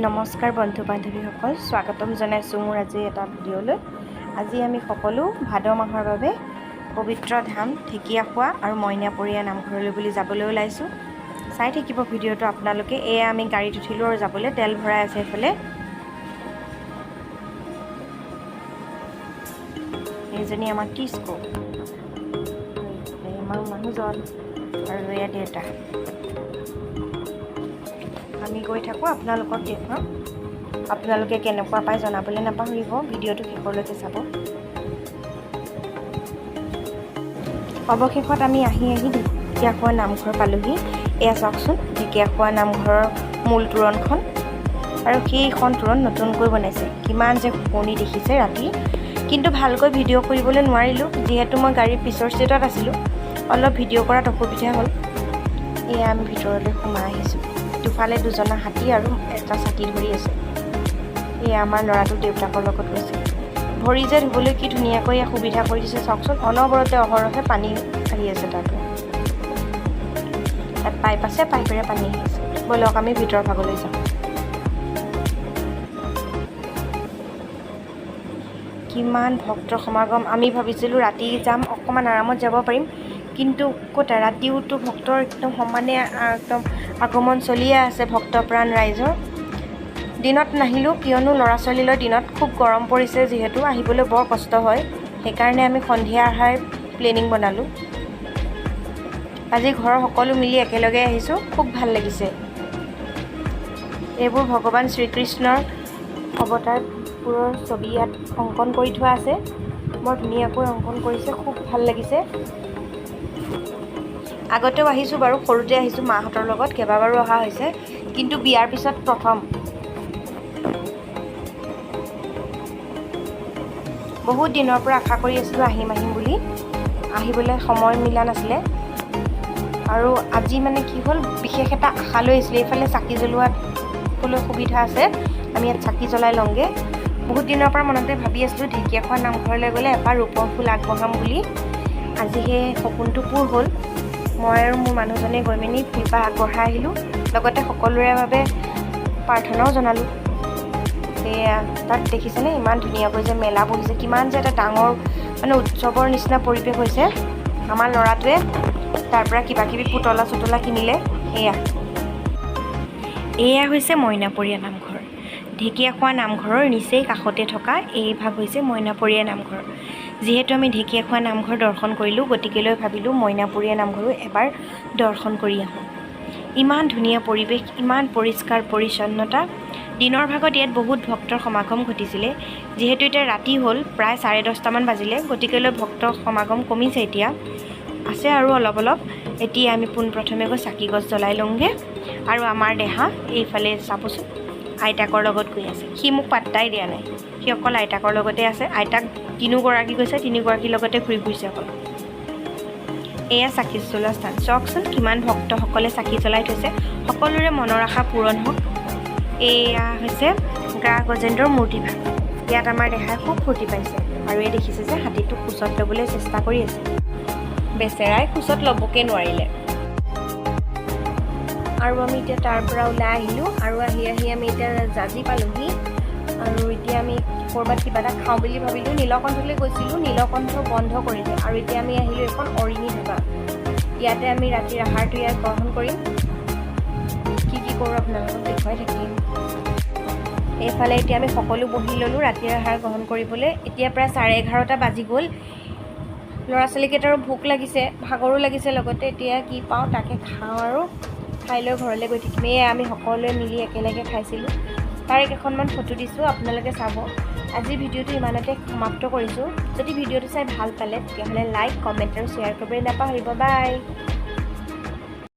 নমস্কাৰ বন্ধু বান্ধৱীসকল, স্বাগতম জনাইছোঁ মোৰ আজি এটা ভিডিঅ'লৈ। আজি আমি সকলো ভাদ মাহৰ বাবে পবিত্ৰ ধাম ঢেকীয়াখোৱা আৰু মইনাপৰীয়া নামঘৰলৈ বুলি যাবলৈ ওলাইছোঁ। চাই থাকিব ভিডিঅ'টো আপোনালোকে। এয়া আমি গাড়ীত উঠিলোঁ আৰু যাবলৈ তেল ভৰাই আছে এইফালে। এইজনী আমাৰ টিস্কো, আমাৰ মানুহজন আৰু এয়া দেউতা। আমি গৈ থাকোঁ, আপোনালোকক দেখুৱাম। আপোনালোকে কেনেকুৱা পায় জনাবলৈ নাপাহৰিব, ভিডিঅ'টো শেষলৈকে চাব। অৱশেষত আমি আহি ঢেকীয়াখোৱা নামঘৰ পালোহি। এয়া চাওকচোন, ঢেকীয়াখোৱা নামঘৰৰ মূল তোৰণখন, আৰু সেইখন তোৰণ নতুনকৈ বনাইছে। কিমান যে শুৱনি দেখিছে ৰাতি, কিন্তু ভালকৈ ভিডিঅ' কৰিবলৈ নোৱাৰিলোঁ, যিহেতু মই গাড়ীৰ পিছৰ ছিটত আছিলোঁ। অলপ ভিডিঅ' কৰাত অসুবিধা হ'ল। এয়া আমি ভিতৰলৈ সোমাই আহিছোঁ। দুফালে দুজনা হাতী আৰু এটা ছাতি ধৰি আছে। এয়া আমাৰ ল'ৰাটো দেউতাকৰ লগত গৈছে। ভৰি যে ধুবলৈ কি ধুনীয়াকৈ সুবিধা কৰি দিছে চাওকচোন। অনবৰতে অহৰহে পানী আহি আছে তাৰ পৰা। তাত পাইপ আছে, পাইপেৰে পানী আহি আছে। ব'লক আমি ভিতৰ ভাগলৈ যাওঁ। কিমান ভক্তৰ সমাগম। আমি ভাবিছিলোঁ ৰাতি যাম, অকণমান আৰামত যাব পাৰিম, কিন্তু ক'ত ৰাতিওতো ভক্তৰ একদম সমানে একদম আগমন চলিয়ে আছে ভক্তপ্ৰাণ ৰাইজৰ। দিনত নাহিলোঁ, কিয়নো ল'ৰা ছোৱালীলৈ দিনত খুব গৰম পৰিছে, যিহেতু আহিবলৈ বৰ কষ্ট হয়। সেইকাৰণে আমি সন্ধিয়া অহাৰ প্লেনিং বনালোঁ। আজি ঘৰৰ সকলো মিলি একেলগে আহিছোঁ, খুব ভাল লাগিছে। এইবোৰ ভগৱান শ্ৰীকৃষ্ণৰ অৱতাৰবোৰৰ ছবি ইয়াত অংকন কৰি থোৱা আছে। বৰ ধুনীয়াকৈ অংকন কৰিছে, খুব ভাল লাগিছে। আগতেও আহিছোঁ বাৰু, সৰুতে আহিছোঁ মাহঁতৰ লগত, কেইবাবাৰো অহা হৈছে, কিন্তু বিয়াৰ পিছত প্ৰথম। বহুত দিনৰ পৰা আশা কৰি আছিলোঁ আহিম বুলি, আহিবলৈ সময় মিলা নাছিলে। আৰু আজি মানে কি হ'ল, বিশেষ এটা আশা লৈ আহিছিলোঁ। এইফালে চাকি জ্বলোৱাবলৈ সুবিধা আছে, আমি ইয়াত চাকি জ্বলাই লওঁগৈ। বহুত দিনৰ পৰা মনতে ভাবি আছিলোঁ ঢেকীয়াখোৱা নামঘৰলৈ গ'লে এপাৰ ৰূপৰ ফুল আগবঢ়াম বুলি। আজি সেই সপোনটো পূৰ হ'ল। মই আৰু মোৰ মানুহজনে গৈ মেলি ফুলপাহ আগবঢ়াই আহিলোঁ, লগতে সকলোৰে বাবে প্ৰাৰ্থনাও জনালোঁ। সেয়া তাত দেখিছেনে, ইমান ধুনীয়াকৈ যে মেলা বহিছে, কিমান যে এটা ডাঙৰ মানে উৎসৱৰ নিচিনা পৰিৱেশ হৈছে। আমাৰ ল'ৰাটোৱে তাৰ পৰা কিবাকিবি পুতলা চুতলা কিনিলে। এয়া হৈছে মইনাপৰীয়া নামঘৰ। ঢেকীয়াখোৱা নামঘৰৰ নিচেই কাষতে থকা এই ভাগ হৈছে মইনাপৰীয়া নামঘৰ। যিহেতু আমি ঢেকীয়াখোৱা নামঘৰ দৰ্শন কৰিলোঁ, গতিকেলৈ ভাবিলোঁ মইনাপৰীয়া নামঘৰো এবাৰ দৰ্শন কৰি আহোঁ। ইমান ধুনীয়া পৰিৱেশ, ইমান পৰিষ্কাৰ পৰিচ্ছন্নতা। দিনৰ ভাগত ইয়াত বহুত ভক্তৰ সমাগম ঘটিছিলে। যিহেতু এতিয়া ৰাতি হ'ল, প্ৰায় 10:30মান বাজিলে, গতিকেলৈ ভক্তৰ সমাগম কমিছে। এতিয়া আছে আৰু অলপ। এতিয়া আমি পোনপ্ৰথমে গৈ চাকি গছ জ্বলাই লওঁগৈ। আৰু আমাৰ দেহা এইফালে চাবচোন, আইতাকৰ লগত গৈ আছে। সি মোক পাত্তাই দিয়া নাই, সি অকল আইতাকৰ লগতে আছে। আইতাক তিনিগৰাকী গৈছে, তিনিগৰাকীৰ লগতে ঘূৰি ফুৰিছে অকল। এয়া চাকি জ্বলোৱা স্থান, চাওকচোন কিমান ভক্তসকলে চাকি জ্বলাই থৈছে। সকলোৰে মনৰ আশা পূৰণ হওক। এয়া হৈছে গ্ৰাহ গজেন্দ্ৰৰ মূৰ্তি ভাগ। ইয়াত আমাৰ দেহাই খুব ফূৰ্তি পাইছে। আৰু এই দেখিছে যে হাতীটোক কোচত ল'বলৈ চেষ্টা কৰি আছে, বেচেৰাই কোচত ল'বকে নোৱাৰিলে। আৰু আমি এতিয়া তাৰ পৰা ওলাই আহিলোঁ, আৰু আহি আমি এতিয়া জাজি পালোঁহি। আৰু এতিয়া আমি ক'ৰবাত কিবা এটা খাওঁ বুলি ভাবিলোঁ। নীলকণ্ঠলৈ গৈছিলোঁ, নীলকণ্ঠ বন্ধ কৰিলে। আৰু এতিয়া আমি আহিলোঁ এখন অৰিণী ধাবা। ইয়াতে আমি ৰাতিৰ আহাৰটো ইয়াত গ্ৰহণ কৰিম। কি কৰোঁ আপোনালোকক দেখুৱাই থাকিম। এইফালে এতিয়া আমি সকলো বহি ল'লোঁ ৰাতিৰ আহাৰ গ্ৰহণ কৰিবলৈ। এতিয়া প্ৰায় 11:30 বাজি গ'ল। ল'ৰা ছোৱালীকেইটাৰো ভোক লাগিছে, ভাগৰো লাগিছে লগতে। এতিয়া কি পাওঁ তাকে খাওঁ, আৰু খাই লৈ ঘৰলৈ গৈ থাকিম। এয়া আমি সকলোৱে মিলি একেলগে খাইছিলোঁ, তাৰে কেইখনমান ফটো দিছোঁ, আপোনালোকে চাব। আজিৰ ভিডিঅ'টো ইমানতে সমাপ্ত কৰিছোঁ। যদি ভিডিঅ'টো চাই ভাল পালে তেতিয়াহ'লে লাইক, কমেণ্ট আৰু শ্বেয়াৰ কৰিবলৈ নাপাহৰিব। বাই।